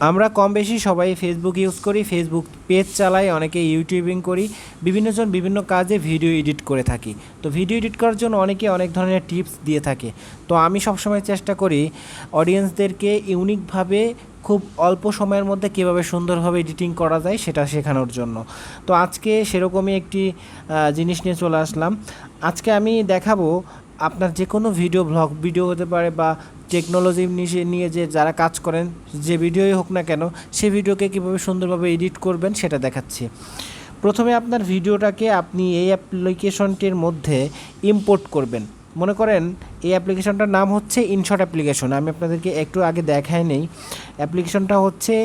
আমরা কম বেশি সবাই ফেসবুক ইউজ করি, ফেসবুক পেজ চালাই, অনেকে ইউটিউবিং করি, বিভিন্নজন বিভিন্ন কাজে ভিডিও এডিট করে থাকি। তো ভিডিও এডিট করার জন্য অনেকে অনেক ধরনের টিপস দিয়ে থাকে। তো আমি সবসময় চেষ্টা করি অডিয়েন্সদেরকে ইউনিকভাবে খুব অল্প সময়ের মধ্যে কীভাবে সুন্দরভাবে এডিটিং করা যায় সেটা শেখানোর জন্য। তো আজকে সেরকমই একটি জিনিস নিয়ে চলে আসলাম। আজকে আমি দেখাবো আপনার যে কোনো ভিডিও, ব্লগ ভিডিও হতে পারে বা টেকনোলজি নিয়ে যে যারা কাজ করেন, যে ভিডিওই হোক না কেন, সেই ভিডিওকে কীভাবে সুন্দরভাবে এডিট করবেন সেটা দেখাচ্ছি। প্রথমে আপনার ভিডিওটাকে আপনি এই অ্যাপ্লিকেশনটির মধ্যে ইম্পোর্ট করবেন। মনে করেন এই অ্যাপ্লিকেশনটার নাম হচ্ছে ইনশট অ্যাপ্লিকেশন। আমি আপনাদেরকে একটু আগে দেখাই নেই। অ্যাপ্লিকেশনটা হচ্ছে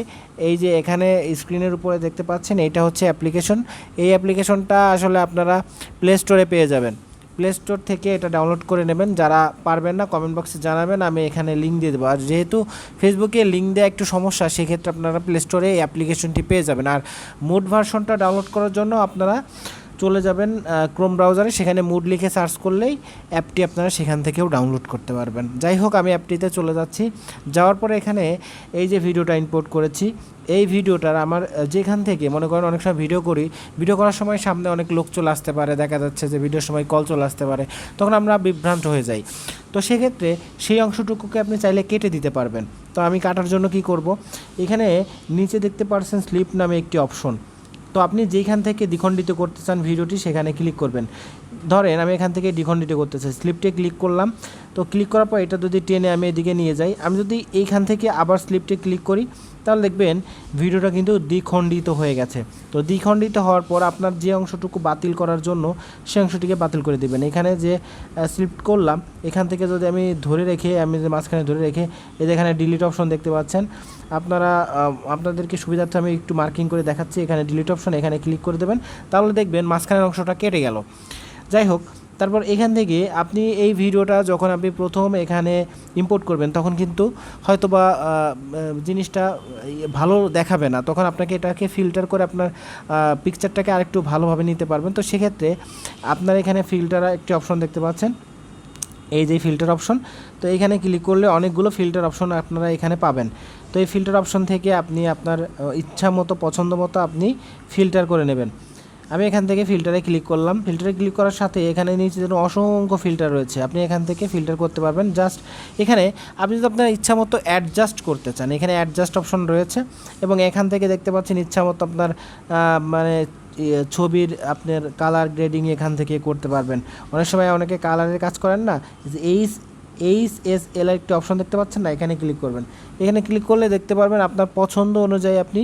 এই যে এখানে স্ক্রিনের উপরে দেখতে পাচ্ছেন, এইটা হচ্ছে অ্যাপ্লিকেশন। এই অ্যাপ্লিকেশনটা আসলে আপনারা প্লে স্টোরে পেয়ে যাবেন। প্লে স্টোর থেকে এটা ডাউনলোড করে নেবেন। যারা পারবেন না কমেন্ট বক্সে জানাবেন, আমি এখানে লিঙ্ক দিয়ে দেবো। আর যেহেতু ফেসবুকে লিঙ্ক দেওয়া একটু সমস্যা, সেক্ষেত্রে আপনারা প্লে স্টোরে এই অ্যাপ্লিকেশনটি পেয়ে যাবেন। আর মুড ভার্সনটা ডাউনলোড করার জন্য আপনারা চলে যাবেন ক্রোম ব্রাউজারে, সেখানে মুড লিখে সার্চ করলেই অ্যাপটি আপনারা সেখান থেকেও ডাউনলোড করতে পারবেন। যাই হোক, আমি অ্যাপটিতে চলে যাচ্ছি। যাওয়ার পরে এখানে এই যে ভিডিওটা ইম্পোর্ট করেছি, এই ভিডিওটার আমার যেখান থেকে মনে করেন অনেক সময় ভিডিও করার সময় সামনে অনেক লোক চলে আসতে পারে, দেখা যাচ্ছে যে ভিডিওর সময় কল চলে আসতে পারে, তখন আমরা বিভ্রান্ত হয়ে যাই। তো সেক্ষেত্রে সেই অংশটুকুকে আপনি চাইলে কেটে দিতে পারবেন। তো আমি কাটার জন্য কি করব, এখানে নিচে দেখতে পাচ্ছেন স্লিপ নামে একটি অপশন। তো আপনি যেখান থেকে দ্বিখণ্ডিত করতে চান ভিডিওটি, সেখানে ক্লিক করবেন। ধরেন আমি এখান থেকে দ্বিখণ্ডিত করতে চাই, স্লিপটে ক্লিক করলাম। তো ক্লিক করার পর এটা যদি টেনে আমি এদিকে নিয়ে যাই, আমি যদি এইখান থেকে আবার স্লিপটে ক্লিক করি, তাহলে দেখবেন ভিডিওটা কিন্তু দ্বিখণ্ডিত হয়ে গেছে। তো দ্বিখণ্ডিত হওয়ার পর আপনার যে অংশটুকু বাতিল করার জন্য, সেই অংশটিকে বাতিল করে দেবেন। এখানে যে স্লিপ করলাম, এখান থেকে যদি আমি ধরে রেখে, আমি যে মাঝখানে ধরে রেখে, এখানে ডিলিট অপশন দেখতে পাচ্ছেন। আপনাদেরকে সুবিধার্থে আমি একটু মার্কিং করে দেখাচ্ছি। এখানে ডিলিট অপশন, এখানে ক্লিক করে দেবেন, তাহলে দেখবেন মাঝখানের অংশটা কেটে গেল। যাই হোক, তারপর এখান থেকে আপনি এই ভিডিওটা যখন আপনি প্রথম এখানে ইম্পোর্ট করবেন, তখন কিন্তু হয়তোবা জিনিসটা ভালো দেখাবে না, তখন আপনাকে এটাকে ফিল্টার করে আপনার পিকচারটাকে আরেকটু ভালোভাবে নিতে পারবেন। তো সেক্ষেত্রে আপনার এখানে ফিল্টার একটি অপশন দেখতে পাচ্ছেন, এই যে ফিল্টার অপশন। তো এখানে ক্লিক করলে অনেকগুলো ফিল্টার অপশন আপনারা এখানে পাবেন। তো এই ফিল্টার অপশন থেকে আপনি আপনার ইচ্ছা মতো, পছন্দ মতো আপনি ফিল্টার করে নেবেন। আমি এখান থেকে ফিল্টারে ক্লিক করলাম। ফিল্টারে ক্লিক করার সাথে এখানে নিচে যেন অসংখ্য ফিল্টার রয়েছে, আপনি এখান থেকে ফিল্টার করতে পারবেন। জাস্ট এখানে আপনি যদি আপনার ইচ্ছা মতো অ্যাডজাস্ট করতে চান, এখানে অ্যাডজাস্ট অপশন রয়েছে, এবং এখান থেকে দেখতে পাচ্ছেন ইচ্ছা মতো আপনার মানে ছবির আপনার কালার গ্রেডিং এখান থেকে করতে পারবেন। অনেক সময় অনেকে কালারের কাজ করেন না, এইচএসএল একটি অপশন দেখতে পাচ্ছেন না, এখানে ক্লিক করবেন। এখানে ক্লিক করলে দেখতে পারবেন আপনার পছন্দ অনুযায়ী আপনি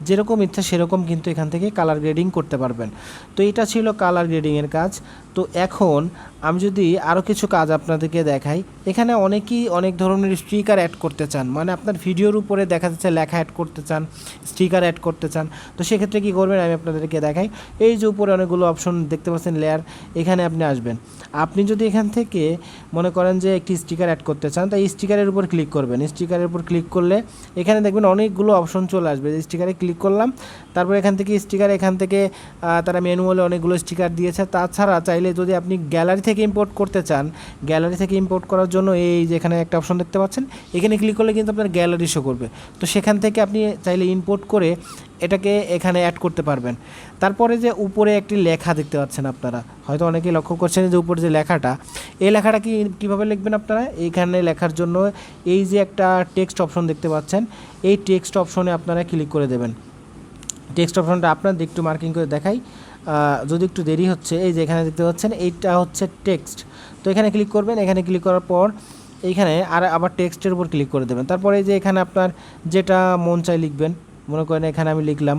যেরকম ইচ্ছা সেরকম কিন্তু এখান থেকে কালার গ্রেডিং করতে পারবেন। তো এটা ছিল কালার গ্রেডিংয়ের কাজ। তো এখন আমি যদি আরও কিছু কাজ আপনাদেরকে দেখাই, এখানে অনেকেই অনেক ধরনের স্টিকার অ্যাড করতে চান, মানে আপনার ভিডিওর উপরে দেখা যাচ্ছে লেখা অ্যাড করতে চান, স্টিকার অ্যাড করতে চান। তো সেক্ষেত্রে কী করবেন আমি আপনাদেরকে দেখাই। এই যে উপরে অনেকগুলো অপশন দেখতে পাচ্ছেন লেয়ার, এখানে আপনি আসবেন। আপনি যদি এখান থেকে মনে করেন যে একটি স্টিকার অ্যাড করতে চান, তাই স্টিকারের উপর ক্লিক করবেন। স্টিকারের উপর ক্লিক করলে এখানে দেখবেন অনেকগুলো অপশন চলে আসবে। স্টিকারে ক্লিক করলাম, তারপর এখান থেকে স্টিকার, এখান থেকে তারা ম্যানুয়ালি অনেকগুলো স্টিকার দিয়েছে। তাছাড়া চাইলে যদি আপনি গ্যালারি থেকে ইম্পোর্ট করতে চান, গ্যালারি থেকে ইম্পোর্ট করার জন্য এই যে এখানে একটা অপশন দেখতে পাচ্ছেন, এখানে ক্লিক করলে কিন্তু আপনার গ্যালারি শো করবে। তো সেখান থেকে আপনি চাইলে ইম্পোর্ট করে এটাকে এখানে অ্যাড করতে পারবেন। তারপরে যে উপরে একটি লেখা দেখতে পাচ্ছেন, আপনারা হয়তো অনেকেই লক্ষ্য করছেন যে উপরে যে লেখাটা, এই লেখাটা কীভাবে লিখবেন আপনারা, এইখানে লেখার জন্য এই যে একটা টেক্সট অপশন দেখতে পাচ্ছেন, এই টেক্সট অপশনে আপনারা ক্লিক করে দেবেন। টেক্সট অপশনটা আপনাদের একটু মার্কিং করে দেখাই, যদি একটু দেরি হচ্ছে। এই যে এখানে দেখতে পাচ্ছেন, এইটা হচ্ছে টেক্সট। তো এখানে ক্লিক করবেন। এখানে ক্লিক করার পর এইখানে আবার টেক্সটের উপর ক্লিক করে দেবেন। তারপরে যে এখানে আপনার যেটা মন চাই লিখবেন, মনে করেন এখানে আমি লিখলাম,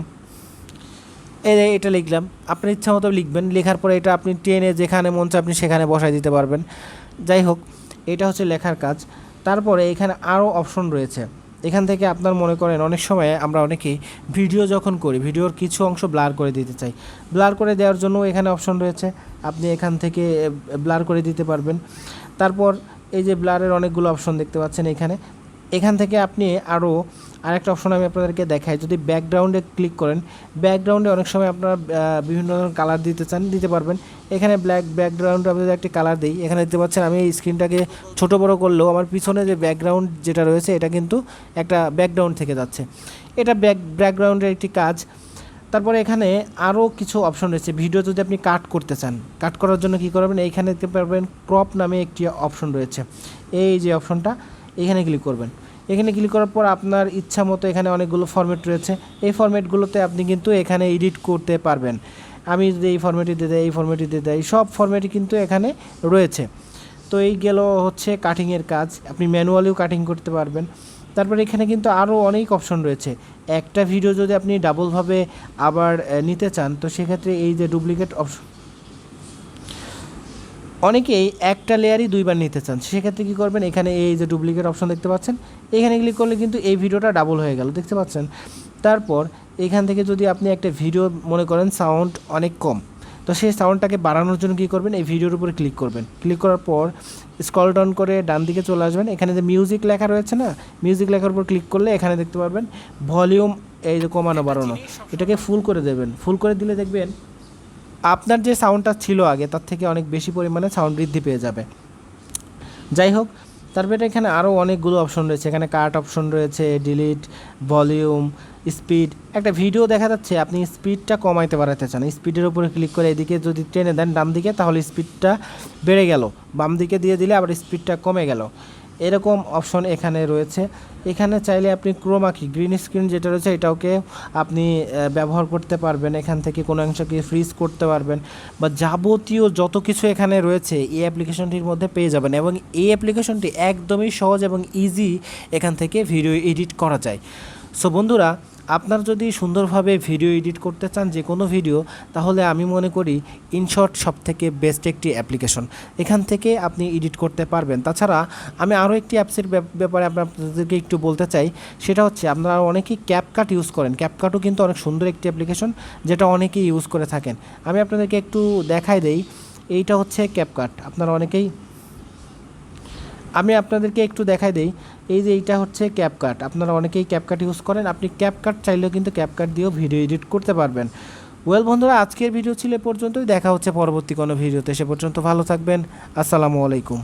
এটা লিখলাম, আপনার ইচ্ছা মতো লিখবেন। লেখার পরে এটা আপনি টেনে যেখানে মন চায় আপনি সেখানে বসাই দিতে পারবেন। যাই হোক, এটা হচ্ছে লেখার কাজ। তারপরে এখানে আরও অপশন রয়েছে। এখান থেকে আপনার মনে করেন অনেক সময় আমরা অনেকেই ভিডিও যখন করি, ভিডিওর কিছু অংশ ব্লার করে দিতে চাই। ব্লার করে দেওয়ার জন্য এখানে অপশন রয়েছে, আপনি এখান থেকে ব্লার করে দিতে পারবেন। তারপর এই যে ব্লারের অনেকগুলো অপশন দেখতে পাচ্ছেন, এখানে এখান থেকে আপনি আরেকটা অপশন আমি আপনাদেরকে দেখাই। যদি ব্যাকগ্রাউন্ডে ক্লিক করেন, ব্যাকগ্রাউন্ডে অনেক সময় আপনারা বিভিন্ন ধরনের কালার দিতে চান, দিতে পারবেন। এখানে ব্ল্যাক ব্যাকগ্রাউন্ডে আমি যদি একটি কালার দিই, এখানে দেখতে পাচ্ছেন আমি এই স্ক্রিনটাকে ছোট বড় করলেও আমার পিছনে যে ব্যাকগ্রাউন্ড যেটা রয়েছে এটা কিন্তু একটা ব্যাকগ্রাউন্ড থেকে যাচ্ছে। এটা ব্যাকগ্রাউন্ডের একটি কাজ। তারপরে এখানে আরও কিছু অপশন রয়েছে। ভিডিও যদি আপনি কাট করতে চান, কাট করার জন্য কী করবেন, এইখানে দেখতে পারবেন ক্রপ নামে একটি অপশন রয়েছে। এই যে অপশনটা, এখানে ক্লিক করবেন। এখানে ক্লিক করার পর আপনার ইচ্ছা মতো এখানে অনেকগুলো ফরম্যাট রয়েছে। এই ফরম্যাটগুলোতে আপনি কিন্তু এখানে এডিট করতে পারবেন। আমি যদি এই ফরম্যাটে দিয়ে দেয়, এই ফরম্যাটে দিয়ে দেয়, সব ফরম্যাটই কিন্তু এখানে রয়েছে। তো এই গেল হচ্ছে কাটিংয়ের কাজ। আপনি ম্যানুয়ালিও কাটিং করতে পারবেন। তারপরে এখানে কিন্তু আরও অনেক অপশন রয়েছে। একটা ভিডিও যদি আপনি ডাবলভাবে আবার নিতে চান, তো সেক্ষেত্রে এই যে ডুপ্লিকেট অপশন, অনেকেই একটা লেয়ারই দুইবার নিতে চান, সেক্ষেত্রে কী করবেন, এখানে এই যে ডুপ্লিকেট অপশন দেখতে পাচ্ছেন, এখানে ক্লিক করলে কিন্তু এই ভিডিওটা ডাবল হয়ে গেল, দেখতে পাচ্ছেন। তারপর এখান থেকে যদি আপনি একটা ভিডিও মনে করেন সাউন্ড অনেক কম, তো সেই সাউন্ডটাকে বাড়ানোর জন্য কী করবেন, এই ভিডিওর উপরে ক্লিক করবেন। ক্লিক করার পর স্ক্রল ডাউন করে ডান দিকে চলে আসবেন। এখানে যে মিউজিক লেখা রয়েছে না, মিউজিক লেখার উপর ক্লিক করলে এখানে দেখতে পারবেন ভলিউম, এই যে কমানো বাড়ানো, এটাকে ফুল করে দেবেন। ফুল করে দিলে দেখবেন আপনার যে সাউন্ডটা ছিল আগে তার থেকে অনেক বেশি পরিমাণে সাউন্ড বৃদ্ধি পেয়ে যাবে। যাই হোক, তারপরে এখানে আরও অনেকগুলো অপশন রয়েছে। এখানে কাট অপশন রয়েছে, ডিলিট, ভলিউম, স্পিড। একটা ভিডিও দেখা যাচ্ছে, আপনি স্পিডটা কমাইতে বাড়াতে চান, স্পিডের উপরে ক্লিক করে এদিকে যদি টেনে দেন ডান দিকে, তাহলে স্পিডটা বেড়ে গেল। বাম দিকে দিয়ে দিলে আবার স্পিডটা কমে গেল। এরকম অপশন এখানে রয়েছে। এখানে চাইলে আপনি ক্রোমা কি, গ্রিন স্ক্রিন যেটা রয়েছে এটাকে আপনি ব্যবহার করতে পারবেন। এখান থেকে কোনো অংশকে ফ্রিজ করতে পারবেন, বা যাবতীয় যত কিছু এখানে রয়েছে এই অ্যাপ্লিকেশনটির মধ্যে পেয়ে যাবেন। এবং এই অ্যাপ্লিকেশনটি একদমই সহজ এবং ইজি, এখান থেকে ভিডিও এডিট করা যায়। সো বন্ধুরা, আপনার যদি সুন্দরভাবে ভিডিও এডিট করতে চান, যে কোনো ভিডিও, তাহলে আমি মনে করি ইনশট সবথেকে বেস্ট একটি অ্যাপ্লিকেশন। এখান থেকে আপনি এডিট করতে পারবেন। তাছাড়া আমি আরও একটি অ্যাপসের ব্যাপারে আপনাদেরকে একটু বলতে চাই। সেটা হচ্ছে, আপনারা অনেকেই ক্যাপকাট ইউজ করেন। ক্যাপকাটও কিন্তু অনেক সুন্দর একটি অ্যাপ্লিকেশন, যেটা অনেকেই ইউজ করে থাকেন। আমি আপনাদেরকে একটু দেখাই দেই। এইটা হচ্ছে ক্যাপকাট, আমি আপনাদেরকে একটু দেখাই দেই। এই যে এইটা হচ্ছে ক্যাপকাট, আপনারা অনেকেই ক্যাপকাট ইউজ করেন। আপনি ক্যাপকাট চাইলেও কিন্তু ক্যাপকাট দিয়েও ভিডিও এডিট করতে পারবেন। ওয়েল বন্ধুরা, আজকের ভিডিও ছিল এ পর্যন্তই। দেখা হচ্ছে পরবর্তী কোনো ভিডিওতে। সে পর্যন্ত ভালো থাকবেন। আসসালামু আলাইকুম।